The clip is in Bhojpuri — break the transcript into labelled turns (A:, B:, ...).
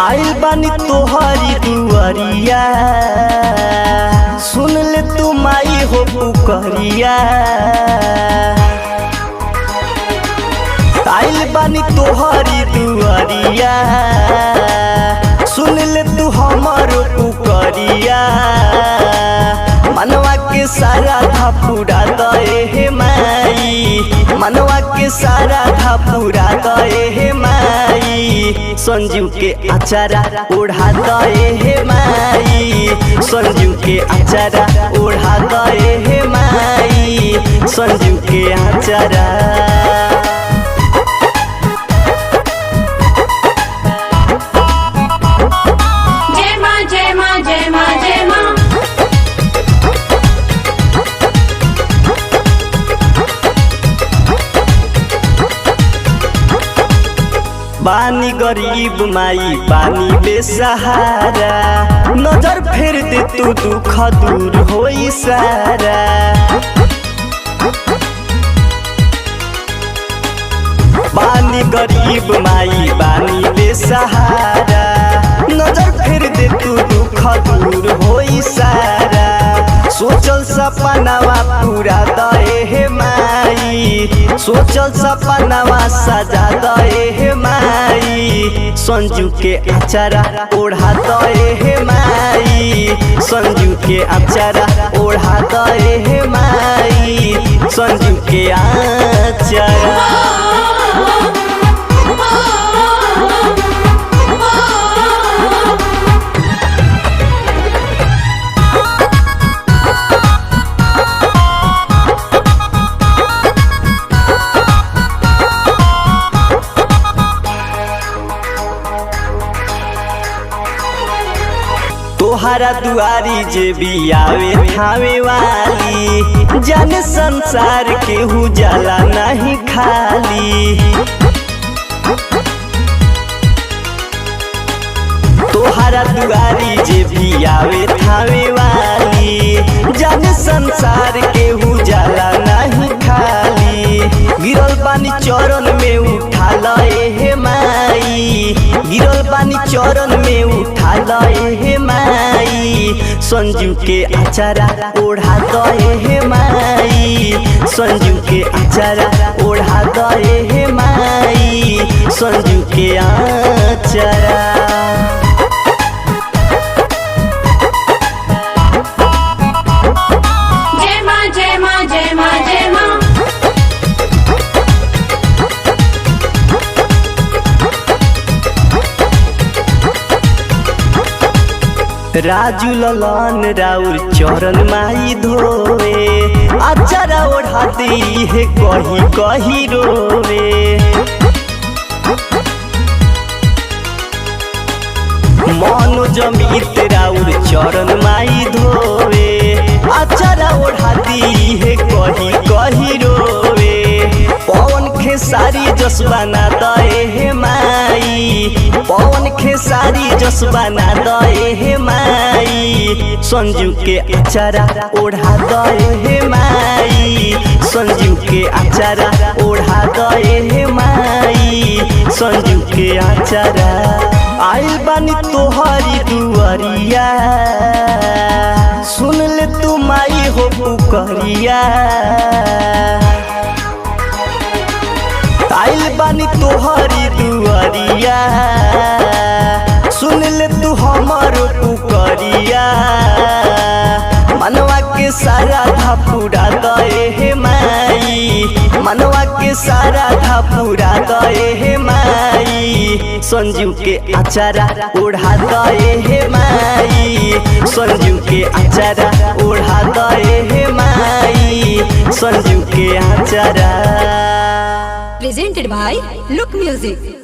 A: आइल बानी तोहरी दुआरिया, सुन ले तू माई हो पुकरिया। आइल बानी तोहरी दुआरिया, सुन ले तू हमर पुकरिया। मनवा के सारा था पूरा दए हे माई, मनवा के सारा था पूरा दए हे माई। संजू के अचारा ओढ़ा दए हे माई, संजू के अचारा ओढ़ा दए हे माई, संजू के अचारा। बानी गरीब माई बानी बेसहारा, नजर फेर दे तू दुख दूर होई सारा। बानी गरीब माई बानी बेसहारा, नजर फेर दे तू दुख दूर होई सारा। सोचल सपनावा पूरा दए हे माई, सोचल सपनावा सजा दए हे माई। संजू के अचारा ओढ़ा दए हे माई, संजू के अचारा ओढ़ा दए हे माई, संजू के अचारा। तोहरा दुआरी जे भी आवे थावे वाली, जाने संसार के हु जाला नहीं खाली। तोहरा दुआरी जे भी आवे थावे वाली, जाने संसार के हु जाला नहीं खाली। गिरल बानी चरण में उठा लए हे माई, गिरल बानी चरण में उठा लए हे माई। संजू के अचारा ओढ़ा दए हे माई, संजू के अचारा ओढ़ा दए हे माई, संजू के अचारा। राजू ललन राउर चरण माई धोवे, अचारा ओढ़ा दी है कही कही रोवे। मनो जमीत राउर चरण माई धोवे, अचारा ओढ़ा दी है कही कही रोवे। पवन खेसारी जसबाना दए हे माई, पवन खेसारी जसबाना दए हे माई। संजू के अचारा ओढ़ा दए हे माई, संजू के अचारा ओढ़ा दए हे माई, संजू के अचारा। आइल बानी तोहरी दुआरिया, सुन ले तू माई हो पुकरिया। आइल बानी तोहरी दुआरिया, सुन ले तू हमर पुकरिया। मनवा के सारा था पूरा दए हे माई, मनवा के सारा था पूरा दए हे माई। संजू के अचारा ओढ़ा दए हे माई, संजू के अचारा ओढ़ा दए हे माई, संजू के अचारा।
B: Presented by Look Music।